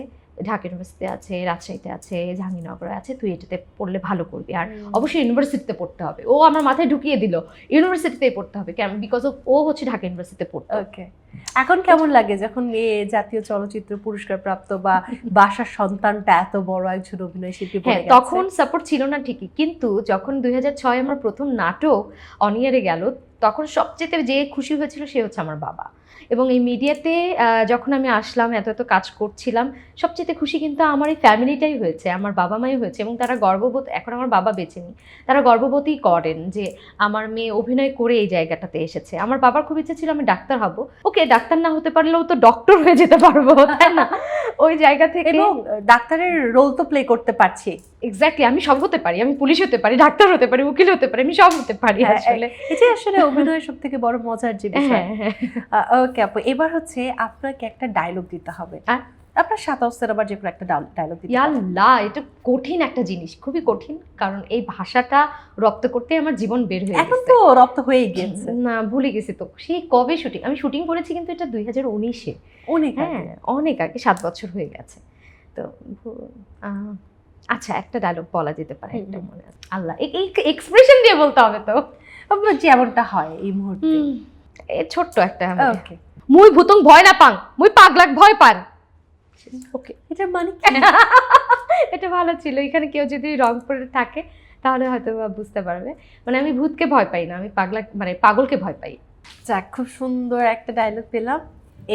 ঢাকা ইউনিভার্সিটিতে আছে, রাজশাহীতে আছে, জাহাঙ্গীরনগরে আছে, তুই এটাতে পড়লে ভালো করবি, আর অবশ্যই ইউনিভার্সিটিতে পড়তে হবে। ও আমার মাথায় ঢুকিয়ে দিল ইউনিভার্সিটিতেই পড়তে হবে, কেন বিকজ অফ ও হচ্ছে ঢাকা ইউনিভার্সিটিতে পড়তো। ওকে, এখন কেমন লাগে যখন মেয়ে জাতীয় চলচ্চিত্র পুরস্কার প্রাপ্ত বা বাসার সন্তানটা এত বড় একজন অভিনয় শিল্পী বনে হ্যাঁ গেছে? তখন সাপোর্ট ছিল না ঠিকই, কিন্তু যখন 2006 আমার প্রথম নাটক অনিয়ারে গেল তখন সবচেয়ে যে খুশি হয়েছিল সে হচ্ছে আমার বাবা। এবং এই মিডিয়াতে যখন আমি আসলাম এত এত কাজ করছিলাম, সবচেয়ে খুশি কিন্তু আমার এই ফ্যামিলিটাই হয়েছে, আমার বাবা মাই হয়েছে। এবং তারা গর্ববোধ, এখন আমার বাবা বেঁচে নেই, তারা গর্ববোধই করেন যে আমার মেয়ে অভিনয় করে এই জায়গাটাতে এসেছে। আমার বাবার খুব ইচ্ছে ছিল আমি ডাক্তার হব, ওকে ডাক্তার না হতে পারলেও তো ডক্টর হয়ে যেতে পারবো, তাই না? ওই জায়গা থেকে এবং ডাক্তারের রোল তো প্লে করতে পারছি। এক্স্যাক্টলি, আমি সব হতে পারি, আমি পুলিশ হতে পারি, ডাক্তার হতে পারি, উকিল হতে পারি, আমি সব হতে পারি আসলে। এটা আসলে অভিনয়ের সব থেকে বড় মজার যে বিষয়। হ্যাঁ। ওকে আপু, এবার হচ্ছে আপনাকে একটা ডায়লগ দিতে হবে। আর? আপনার সাত অবস্থার আবার যে কোনো একটা ডায়লগ দিতে হবে। ইয়াল্লাহ, এটা কঠিন একটা জিনিস, খুবই কঠিন, কারণ এই ভাষাটা রপ্ত করতে আমার জীবন বের হয়ে এখন গেছে। তো রপ্ত হয়ে গেছে। না ভুলে গেছি তো, সেই কবে আমি শুটিং করেছি কিন্তু এটা 2019-এ, অনেক হ্যাঁ আগে। অনেক আগে, 7 বছর হয়ে গেছে। তো আচ্ছা একটা ডায়লগ বলা যেতে পারে, একটা মনে আছে। আল্লাহ, এই এক্সপ্রেশন দিয়ে বলতে হবে তো, আপনার যেমনটা হয় এই মুহূর্তে। এই ছোট্ট একটা ওকে, মুই ভূতং ভয় না পাং, মুই পাগলাক ভয় পার। ওকে, এটা মানে কি? এটা ভালো ছিল। এখানে কেউ যদি রংপুরে থাকে তাহলে হয়তো বুঝতে পারবে, মানে আমি ভূতকে ভয় পাই না, আমি মানে পাগলকে ভয় পাই। যাক, খুব সুন্দর একটা ডায়লগ পেলাম।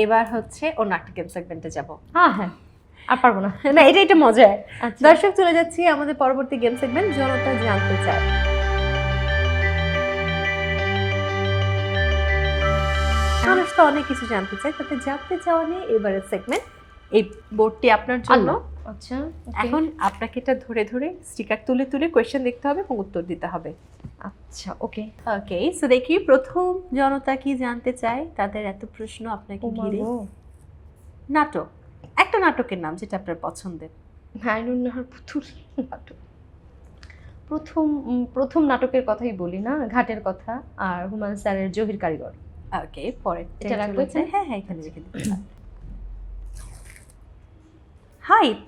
এবার হচ্ছে অন্য একটা গেম সেগমেন্টে যাব। হ্যাঁ আর পারবো না। না, এটা মজার। আচ্ছা। দর্শক, চলে যাচ্ছি আমাদের পরবর্তী গেম সেগমেন্ট জনতা জানতে চায়। মানুষ তো অনেক কিছু জানতে চায়, তাতে জানতে চাওয়া নিয়ে এবারের সেগমেন্ট। এই বোর্ডটি আপনার জন্য। আল্লাহ, আচ্ছা এখন আপনাকে এটা ধরে ধরে স্টিকার তুলে তুলে কোয়েশ্চেন দেখতে হবে এবং উত্তর দিতে হবে। আচ্ছা ওকে ওকে, সো দেখি প্রথম জনতা কি জানতে চায়, তাদের এত প্রশ্ন আপনাকে ঘিরে। নাটক, একটা নাটকের নাম যেটা আপনার পছন্দের। নাইনুন্নাহার পুতুল নাটক। প্রথম নাটকের কথাই বলি না, ঘাটের কথা, আর হুমায়ুন স্যারের জহির কারিগর। ওকে, পরের এটা রাখবো? হ্যাঁ হ্যাঁ, এখানে রেখে দিন। হাইট,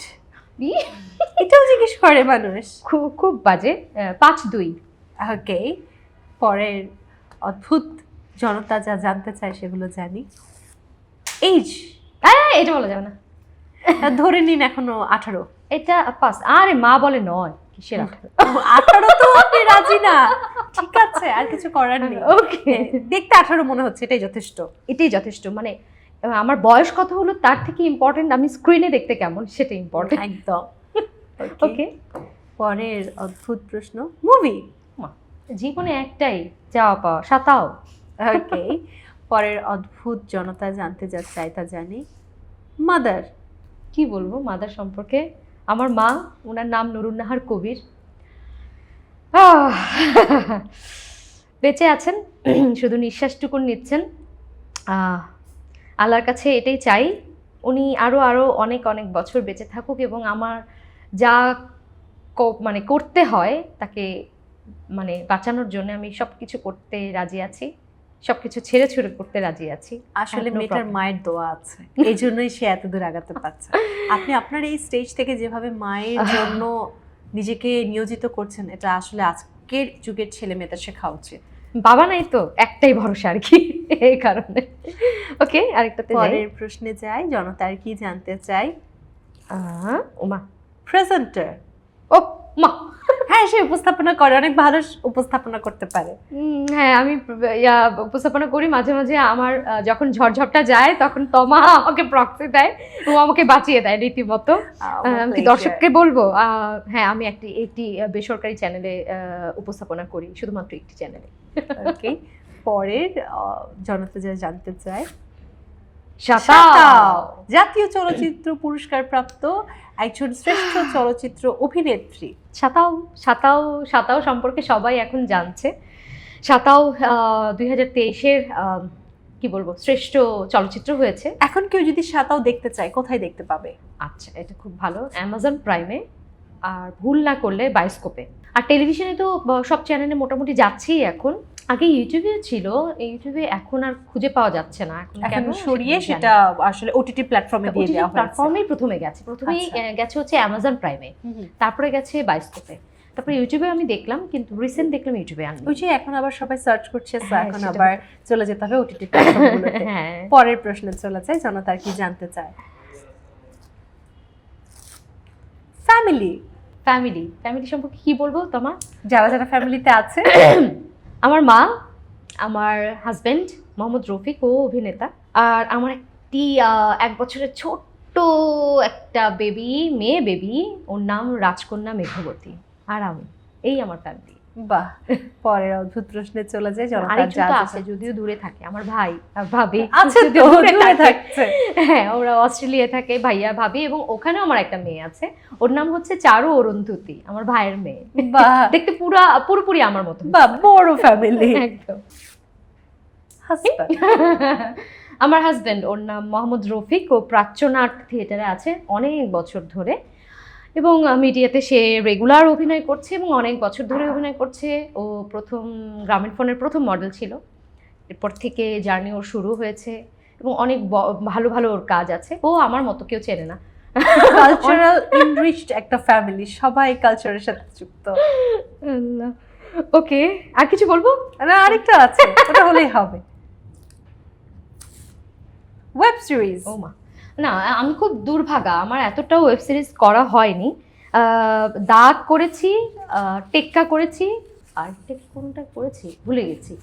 এটাও জিজ্ঞেস করে মানুষ। খুব বাজে, 5'2". ওকে, পরের অদ্ভুত জনতা যা জানতে চায় সেগুলো জানি। এইজ, এটা বলা যাবে না, ধরে নিন এখনো 18। এটা 5। আরে মা বলে 9, কিসের 18? 18 তো আপনি রাজি না, ঠিক আছে, আর কিছু করার নেই। ওকে, দেখতে 18 মনে হচ্ছে, এটাই যথেষ্ট। এটাই যথেষ্ট, মানে আমার বয়স কত হলো তার থেকে ইম্পর্টেন্ট আমি স্ক্রিনে দেখতে কেমন সেটা ইম্পর্টেন্ট। একদম। ওকে, পরের অদ্ভুত প্রশ্ন, মুভি। জীবনে একটাই চাওয়া পাওয়া, সাতাও। ওকে, পরের অদ্ভুত জনতা জানতে যা চাই তা জানি। মাদার। কি বলবো মাদার সম্পর্কে? আমার মা, ওনার নাম নুরুন্নাহার কবির। আহ, বেঁচে আছেন, শুধু নিঃশ্বাসটুকুন নিচ্ছেন। আল্লাহর কাছে এটাই চাই উনি আরো আরো অনেক অনেক বছর বেঁচে থাকুক, এবং আমার যা মানে করতে হয় তাকে মানে বাঁচানোর জন্য আমি সবকিছু করতে রাজি আছি, সবকিছু ছেড়ে ছুড়ে করতে রাজি আছি। আসলে No মেয়েটার problem. মায়ের দোয়া আছে, এই জন্যই সে এত দূর আগাতে পারছে। আপনি আপনার এই স্টেজ থেকে যেভাবে মায়ের জন্য নিজেকে নিয়োজিত করছেন, এটা আসলে আজকের যুগের ছেলে মেয়েদের শেখা উচিত। বাবা নাই তো, একটাই ভরসা আর কি, এই কারণে। ওকে, আরেকটাতে যাই। পরের প্রশ্নে যাই, জনতার কি জানতে চাই? ওমা, প্রেজেন্টার। ও মা, হ্যাঁ, সে উপস্থাপনা করে, অনেক ভালো উপস্থাপনা করতে পারে। হ্যাঁ আমি উপস্থাপনা করি মাঝে মাঝে। আমার যখন ঝড়ঝপটা যায় তখন তমা আমাকে প্রক্সি দেয় ও আমাকে বাঁচিয়ে দেয় রীতিমতো। আমি কি দর্শককে বলবো? হ্যাঁ, আমি একটি বেসরকারি চ্যানেলে উপস্থাপনা করি, শুধুমাত্র একটি চ্যানেলে। ওকে, পরের জনতা যা জানতে চায়, সাতাও। জাতীয় চলচ্চিত্র পুরস্কার প্রাপ্ত একজন শ্রেষ্ঠ চলচ্চিত্র অভিনেত্রী। সাতাও সম্পর্কে সবাই এখন জানছে। সাতাও 2023-এর কি বলবো শ্রেষ্ঠ চলচ্চিত্র হয়েছে। এখন কেউ যদি সাতাও দেখতে চায়, কোথায় দেখতে পাবে? আচ্ছা, এটা খুব ভালো, অ্যামাজন প্রাইমে, আর ভুল না করলে বায়োস্কোপে, আর টেলিভিশনে তো সব চ্যানেলে মোটামুটি যাচ্ছেই এখন। আগে ইউটিউবে ছিল, ইউটিউবে এখন আর খুঁজে পাওয়া যাচ্ছে না। এখন সরিয়ে সেটা আসলে ওটিটি প্ল্যাটফর্মে দিয়ে দেওয়া হয়েছে। প্ল্যাটফর্মেই প্রথমে গেছে, গেছে হচ্ছে অ্যামাজন প্রাইমে, তারপরে গেছে বায়োস্কোপে, তারপরে ইউটিউবে আমি দেখলাম, কিন্তু রিসেন্ট দেখলাম ইউটিউবে আননি। ওই যে এখন আবার সবাই সার্চ করছে, এখন সেটা আবার চলে যেতে হবে ওটিটি প্ল্যাটফর্মগুলোতে। হ্যাঁ। পরের প্রশ্নে চলে যায়, জনতার কি জানতে চায়? ফ্যামিলি সম্পর্কে কি বলবো তোমার? যারা যারা ফ্যামিলিতে আছে, আমার মা, আমার হাজবেন্ড মোহাম্মদ রফিক, ও অভিনেতা, আর আমার একটি 1 বছরের ছোট্ট একটা মেয়ে বেবি, ওর নাম রাজকন্যা মেঘবতী, আর আমি, এই আমার ফ্যামিলি। বাহ। পরের অদ্ভুত প্রশ্নে চলে যায়, জনতার আরেকজন তো যা আছে, যদিও দূরে থাকে, আমার ভাই আর ভাবি আছে, যদিও দূরে থাকে। থাকছে। হ্যাঁ, ওরা অস্ট্রেলিয়া থাকে, ভাইয়া ভাবি, এবং ওখানেও আমার একটা মেয়ে আছে, ওর নাম হচ্ছে চারু অরুন্ধতী, আমার ভাইয়ের মেয়ে। বাহ, দেখতে পুরোপুরি আমার মতো। বাহ, বড় ফ্যামিলি। একদম। হাসব্যান্ড, আমার হাজবেন্ড, ওর নাম মোহাম্মদ রফিক, ও প্রাচ্যনাট থিয়েটারে আছে অনেক বছর ধরে, এবং মিডিয়াতে সে রেগুলার অভিনয় করছে এবং অনেক বছর ধরে অভিনয় করছে। ও প্রথম গ্রামীণ ফোনের প্রথম মডেল ছিল, এরপর থেকে জার্নি ওর শুরু হয়েছে, এবং অনেক ভালো ভালো ওর কাজ আছে। ও আমার মতো কেউ চেনে না। কালচারাল ইনরিচড একটা ফ্যামিলি, সবাই কালচারের সাথে যুক্ত। ওকে, আর কিছু বলবো না, আরেকটা আছে, ওটা হলেই হবে। Web series. ও মা, না আমি খুব দুর্ভাগা, আমার এতটাও ওয়েব সিরিজ করা হয়নি। দাগ করেছি, টেক্কা করেছি, আর কোনটা করেছি ভুলে গেছি।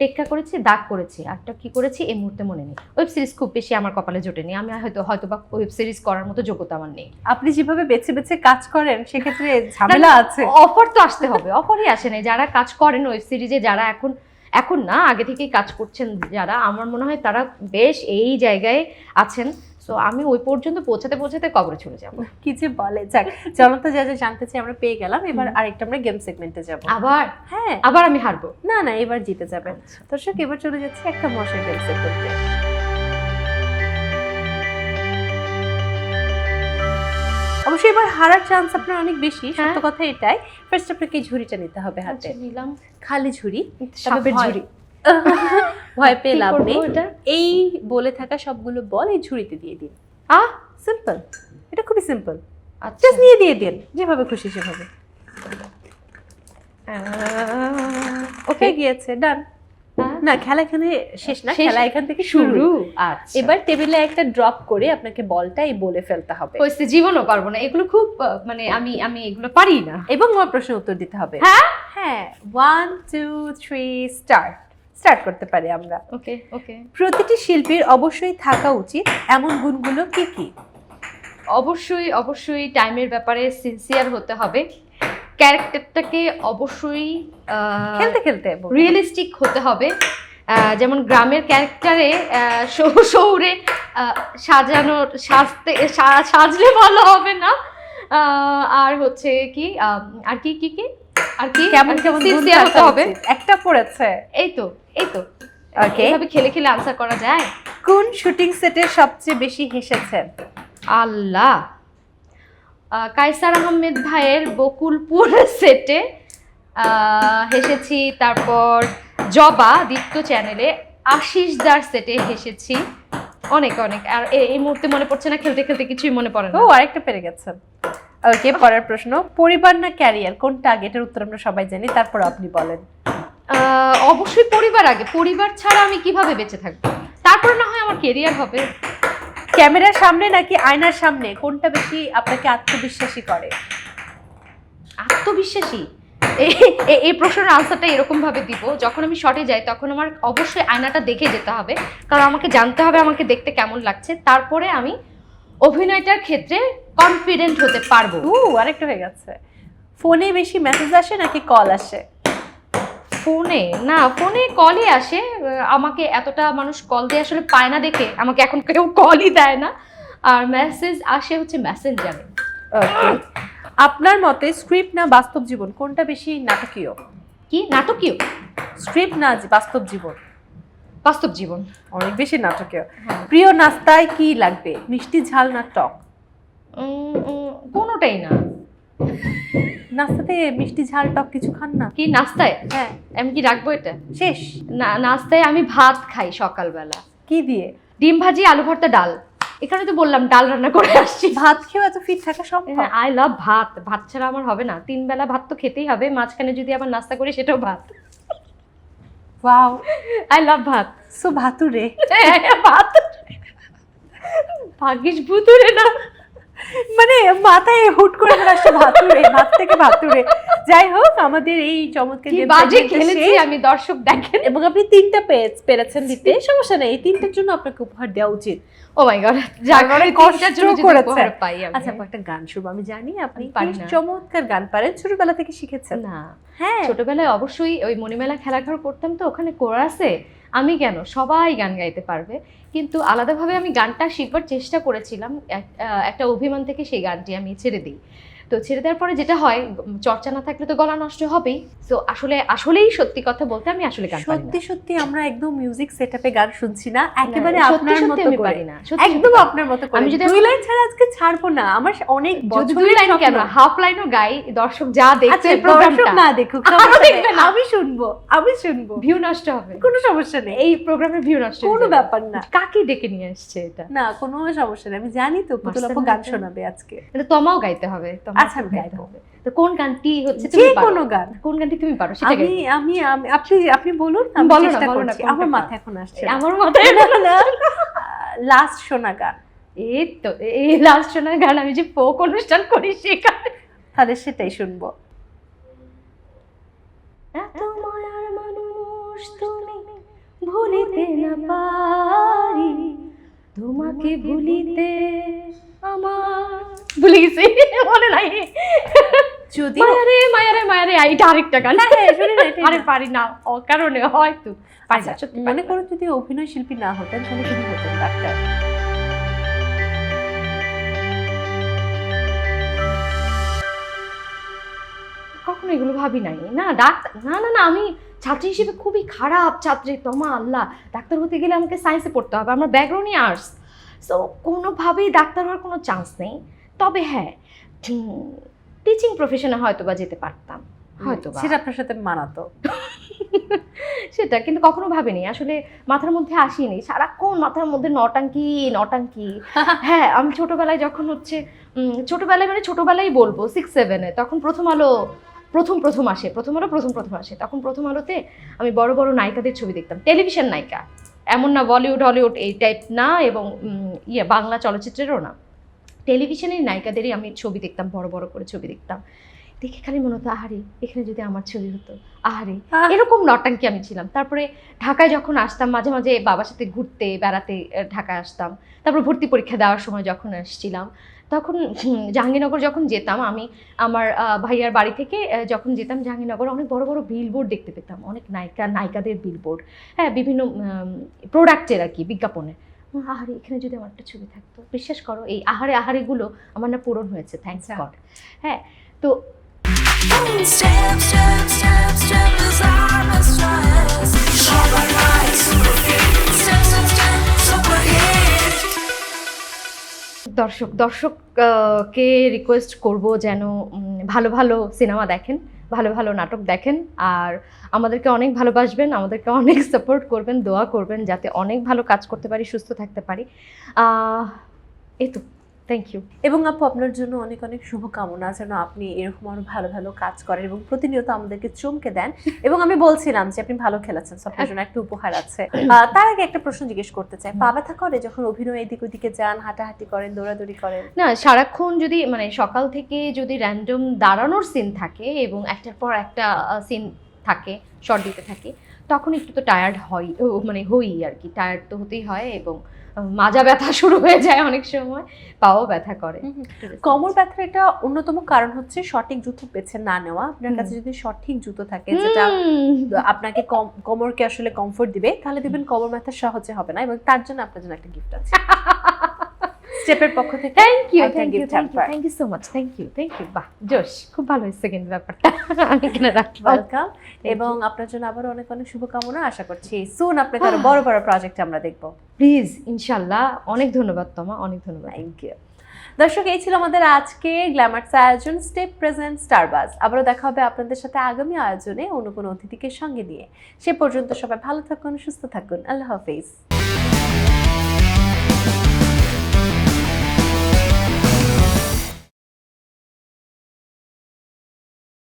টেক্কা করেছি, দাগ করেছি, আরটা কি করেছি এই মুহূর্তে মনে নেই। ওয়েব সিরিজ খুব বেশি আমার কপালে জোটেনি, আমি হয়তো বা ওয়েব সিরিজ করার মতো যোগ্যতা আমার নেই। আপনি যেভাবে বেছে বেছে কাজ করেন, সেক্ষেত্রে ঝামেলা আছে। অফার তো আসতে হবে, অফারই আসে না। যারা কাজ করেন ওয়েব সিরিজে, যারা এখন না, আগে থেকেই কাজ করছেন যারা, আমার মনে হয় তারা বেশ এই জায়গায় আছেন। সো আমি ওই পর্যন্ত পৌঁছাতে কবরে চলে যাব। কি যে বলে, যাক, জনতা যা যা জানতে চাই আমরা পেয়ে গেলাম। এবার আরেকটা আমরা গেম সেগমেন্টে যাব। আবার আবার আমি হারবো? না না, এবার জিতে যাবেন। দর্শক, এবার চলে যাচ্ছে একটা মজার গেম সেগমেন্টে। অবশ্যই এবার হারার চান্স আপনার অনেক বেশি, সত্য কথা এটাই। ফার্স্ট আপনাকে এই ঝুড়িটা নিতে হবে হাতে, নিলাম। খালি ঝুড়ি, সাপের ঝুড়ি। ভয় পেয়ে কি লাভ করবো নেই। এটা? এই বলে থাকা সবগুলো বল এই ঝুড়িতে দিয়ে দিন। সিম্পল, এটা খুবই সিম্পল। আচ্ছা, জাস্ট নিয়ে দিয়ে দিন, যেভাবে খুশি সেভাবে। ওকে, গিয়েছে, ডান। না, খেলা এখানে শেষ না, খেলা এখান থেকে শুরু। আচ্ছা, এবার টেবিলে একটা ড্রপ করে আপনাকে বলটা এই বলে ফেলতে হবে। হয়েছে, জীবনও পারবো না এগুলো, খুব মানে আমি এগুলো পারি না। এবং আমার প্রশ্নের উত্তর দিতে হবে। হ্যাঁ, 1 2 3 স্টার্ট করতে পারি আমরা। ওকে ওকে। প্রতিটি শিল্পীর অবশ্যই থাকা উচিত এমন গুণগুলো কি কি? অবশ্যই টাইমের ব্যাপারে সিনসিয়ার হতে হবে, ক্যারেক্টারটাকে অবশ্যই খেলতে খেলতে রিয়েলিস্টিক হতে হবে, যেমন গ্রামের ক্যারেক্টারে শহুরে সাজলে ভালো হবে না। আর হচ্ছে কি আর কি কি কি আর কি কেমন কেমন sincere হতে হবে। একটা পড়েছে। এই তো ওকে, এইভাবে খেলে খেলে আনসার করা যায়। কোন শুটিং সেটে সবচেয়ে বেশি হেসেছেন? আল্লাহ, কায়সার আহমেদ ভাইয়ের বকুলপুর সেটে হেসেছি, তারপর জবা দ্বিতীয় চ্যানেলে আশিসদার সেটে হেসেছি অনেক অনেক। আর এই মুহূর্তে মনে পড়ছে না, খেলতে খেলতে কিছুই মনে পড়ে না। ও, আরেকটা পেরে গেছেন। ওকে, পরের প্রশ্ন, পরিবার না ক্যারিয়ার, কোনটা আগে? এটার উত্তর আমরা সবাই জানি, তারপর আপনি বলেন। অবশ্যই পরিবার আগে। পরিবার ছাড়া আমি কিভাবে বেঁচে থাকবো? তারপরে না হয় আমার কেরিয়ার হবে। ক্যামেরার সামনে নাকি আয়নার সামনে, কোনটা বেশি আপনাকে আত্মবিশ্বাসী করে? আত্মবিশ্বাসী, এই প্রশ্নের আনসারটা এরকম ভাবে দিব, যখন আমি শর্টে যাই তখন আমার অবশ্যই আয়নাটা দেখে যেতে হবে, কারণ আমাকে জানতে হবে আমাকে দেখতে কেমন লাগছে, তারপরে আমি অভিনয়টার ক্ষেত্রে কনফিডেন্ট হতে পারবো। আরেকটা হয়ে গেছে, ফোনে বেশি মেসেজ আসে নাকি কল আসে? ফোনে কলই আসে। আমাকে এতটা মানুষ কল দিয়ে আসলে পায় না দেখে আমাকে এখন কেউ কলই দেয় না। আর মেসেজ আসে হচ্ছে মেসেঞ্জারে। ওকে, আপনার মতে স্ক্রিপ্ট না বাস্তব জীবন, কোনটা বেশি নাটকীয়? কি নাটকীয়? স্ক্রিপ্ট না বাস্তব জীবন? বাস্তব জীবন অনেক বেশি নাটকীয়। প্রিয় নাস্তায় কি লাগবে, মিষ্টি, ঝাল না টক? কোনোটাই না। নাস্তাতে মিষ্টি, ঝাল, টক কিছু খান না? কি নাস্তায়? হ্যাঁ। আমি কি রাখবো এটা? শেষ। না, নাস্তায় আমি ভাত খাই সকালবেলা। কি দিয়ে? ডিম ভাজি, আলু ভর্তা, ডাল। এখানে তো বললাম ডাল রান্না করে আসছি। ভাত খেয়েও এত ফিট থাকা সম্ভব? আই লাভ ভাত। ভাত ছাড়া আমার হবে না। 3 বেলা ভাত তো খেতেই হবে, মাঝখানে যদি আবার নাস্তা করি সেটাও ভাত। ওয়াও, আই লাভ ভাত। সো ভাতুরে। ভাত ভাগ্যিস ভুতুরে না, মানে মাথায় হুট করে চলে আসছে ভাতুরে, ভাত থেকে ভাতুরে। যাই হোক, আমাদের এই চমৎকার কি game বাজে segment খেলেছি শেষ। আমি, দর্শক দেখেন। এবং আপনি 3টা পেরেছেন দিতে, সমস্যা নেই, এই 3টার জন্য আপনাকে উপহার দেওয়া উচিত। ও মাই গড, জাগরে কষ্টের জন্য যদি উপহার পাই আমি। আচ্ছা, একটা গান শুনবো। আমি জানি আপনি পারি বেশ না। চমৎকার গান পারেন, ছোটবেলা থেকে শিখেছেন। না, হ্যাঁ, ছোটবেলায় অবশ্যই ওই মণিমেলা খেলাঘর করতাম, তো ওখানে কোরাসে আমি কেন, সবাই গান গাইতে পারবে, কিন্তু আলাদাভাবে আমি গানটা শিখবার চেষ্টা করেছিলাম। একটা অভিমান থেকে সেই গানটি আমি ছেড়ে দিই। তো ছেড়ে দেওয়ার পরে যেটা হয়, চর্চা না থাকলে তো গলা নষ্ট হবেই। তো আসলেই সত্যি কথা বলতে আমি আসলে গান পারি না। সত্যি সত্যি আমরা একদম মিউজিক সেটআপে গান শুনছি না, একেবারে সত্যি আপনার সত্যি মতো আমি করে। পারি না, সত্যি একদম সত্যি। আপনার মতো করে। আমি যদি 2 লাইন ছাড়া আজকে ছাড়বো না, আমার অনেক যদি বছর 2 লাইন কেন, হাফ লাইনও গাই, দর্শক যা দেখছে আচ্ছা, প্রোগ্রামটা দর্শক না দেখুক, আরো সমস্যা নেই। দেখবে না। আমি শুনবো, ভিউ নষ্ট হবে, কোনো সমস্যা নেই, এই প্রোগ্রামের ভিউ নষ্ট হয়ে কোনো যাবে। ব্যাপার না। কাকে ডেকে নিয়ে আসছে এটা? না, কোনো সমস্যা নেই, আমি জানি তো পুতুল আপু গান শোনাবে আজকে। কিন্তু তোমাও গাইতে হবে, আচ্ছা, আমি গাইতে গাইবো। হবে। তো কোন গানটি হচ্ছে যে তুমি পারো? কোনো গান। কোন গানটি তুমি পারো সেটা আমি গাইবো। আমি আমি- আপনি বলুন, আমি বলো না, চেষ্টা বলো না, করছি। কোনটা আমার পারো? মাথায় এখন আসছে না। আমার মাথায় লাস্ট শোনা গান, এই তো এই লাস্ট শোনার গান আমি যে ফোক অনুষ্ঠান করি সেখানে। তাহলে সেটাই শুনবো। এত মায়ার মানুষ তুমি, ভুলিতে না পারি তোমাকে, ভুলিতে আমার ভুলে গেছি, মনে নাই। যদি মায়ারে মায়ারে মায়ারে, এটা আরেকটা গান। শুনি না, এটাই আরে না। পারি না, অকারণে হয়তো পারি না, আচ্ছা, সত্যি মনে পারি না। করো যদি অভিনয় শিল্পী না হতেন তাহলে কি হতেন? ডাক্তার? কখনো এগুলো ভাবি নাই। না ডাক্তার, না না না, আমি ছাত্রী হিসেবে খুবই খারাপ ছাত্রী, তোমা আল্লাহ। ডাক্তার হতে গেলে আমাকে সায়েন্সে পড়তে হবে, আমার ব্যাকগ্রাউন্ডই আর্টস। সো কোনোভাবেই ডাক্তার হওয়ার কোনো চান্স নেই। তবে হ্যাঁ, টিচিং প্রফেশনে হয়তো বা যেতে পারতাম, হয়তো বা। সেটা আপনার সাথে মানাতো? সেটা কিন্তু কখনো ভাবিনি, আসলে মাথার মধ্যে আসেনি। সারাক্ষণ মাথার মধ্যে নটাঙ্কি নটাঙ্কি। হ্যাঁ, আমি ছোটবেলায় যখন হচ্ছে ছোটবেলায় মানে ছোটবেলায় বলবো 6-7-এ, তখন প্রথম আলো প্রথম আসে, প্রথম আসে। তখন প্রথম আলোতে আমি বড় বড় নায়িকাদের ছবি দেখতাম, টেলিভিশন নায়িকা, এমন না বলিউড হলিউড এই টাইপ না, এবং বাংলা চলচ্চিত্রেরও না, টেলিভিশনের নায়িকাদেরই আমি ছবি দেখতাম, বড় বড় করে ছবি দেখতাম। দেখে খালি মনে হতো আহারে, এখানে যদি আমার ছবি হতো, আহারে, এরকম নটাঙ্কি আমি ছিলাম। তারপরে ঢাকায় যখন আসতাম, মাঝে মাঝে বাবার সাথে ঘুরতে বেড়াতে ঢাকায় আসতাম। তারপর ভর্তি পরীক্ষা দেওয়ার সময় যখন আসছিলাম, তখন জাহাঙ্গীরনগর যখন যেতাম আমি আমার ভাইয়ার বাড়ি থেকে যখন যেতাম জাহাঙ্গীরনগর অনেক বড় বড় বিলবোর্ড দেখতে পেতাম, অনেক নায়িকাদের বিলবোর্ড, হ্যাঁ বিভিন্ন প্রোডাক্টের আর কি বিজ্ঞাপনের। আহারে এখানে যদি আমার একটা ছবি থাকতো, বিশ্বাস করো এই আহারেগুলো আমার না পূরণ হয়েছে, থ্যাঙ্কস গড। হ্যাঁ তো Step, step, step, step is our best choice. সবার right, super fit. Step, step, step, super hit. দর্শককে রিকোয়েস্ট করব যেন ভালো ভালো সিনেমা দেখেন, ভালো ভালো নাটক দেখেন, আর আমাদেরকে অনেক ভালোবাসবেন, আমাদেরকে অনেক সাপোর্ট করবেন, দোয়া করবেন যাতে অনেক ভালো কাজ করতে পারি, সুস্থ থাকতে পারি। এই তো, থ্যাংক ইউ। এবং আপু আপনার জন্য অনেক অনেক শুভকামনা যেন আপনি এরকম আরো ভালো ভালো কাজ করেন এবং প্রতিনিয়ত আমাদেরকে চমকে দেন। এবং আমি বলছিলাম যে আপনি ভালো খেলেছেন, সো আপনার জন্য একটা উপহার আছে। তার আগে একটা প্রশ্ন জিজ্ঞেস করতে চাই, পা ব্যথা করে যখন অভিনয় এদিক ওদিকে যান, হাঁটাহাঁটি করেন, দৌড়াদৌড়ি করেন? না, সারাক্ষণ যদি মানে সকাল থেকে যদি র্যান্ডম দাঁড়ানোর সিন থাকে এবং একটার পর একটা সিন থাকে, শর্ট দিতে থাকি, তখন একটু তো টায়ার্ড হয়, মানে হই আর কি, টায়ার্ড তো হতেই হয় এবং মাজা ব্যথা শুরু হয়ে যায় অনেক সময়, পাও ব্যথা করে। কোমর ব্যথার একটা অন্যতম কারণ হচ্ছে সঠিক জুতো বেছে না নেওয়া। আপনার কাছে যদি সঠিক জুতো থাকে যেটা আপনাকে কোমরকে আসলে কমফোর্ট দিবে, তাহলে দেখবেন কোমর ব্যথা সহজে হবে না। এবং তার জন্য আপনার জন্য একটা গিফট আছে স্টেপের পক্ষ থেকে। থ্যাংক ইউ, একটা thank you, gift thank you, hamper। Thank you so much, thank you, thank you. বাহ, জোশ, খুব ভালো হয়েছে কিন্তু ব্যাপারটা। আমি কিনা রাখলাম। ওয়েলকাম। এবং আপনার জন্য আবার অনেক অনেক শুভকামনা। আশা করছি সুন আপনাকে আরো বড় বড় প্রজেক্ট আমরা দেখবো। প্লিজ, ইনশাল্লাহ। অনেক ধন্যবাদ তোমা, অনেক ধন্যবাদ। Thank you. দর্শক, এই ছিল আমাদের আজকে গ্ল্যামার্স আয়োজন স্টেপ প্রেজেন্ট স্টারবাজ। আবারও দেখা হবে আপনাদের সাথে আগামী আয়োজনে অন্য কোনো অতিথিকে সঙ্গে নিয়ে। সে পর্যন্ত সবাই ভালো থাকুন, সুস্থ থাকুন। আল্লাহ হাফেজ।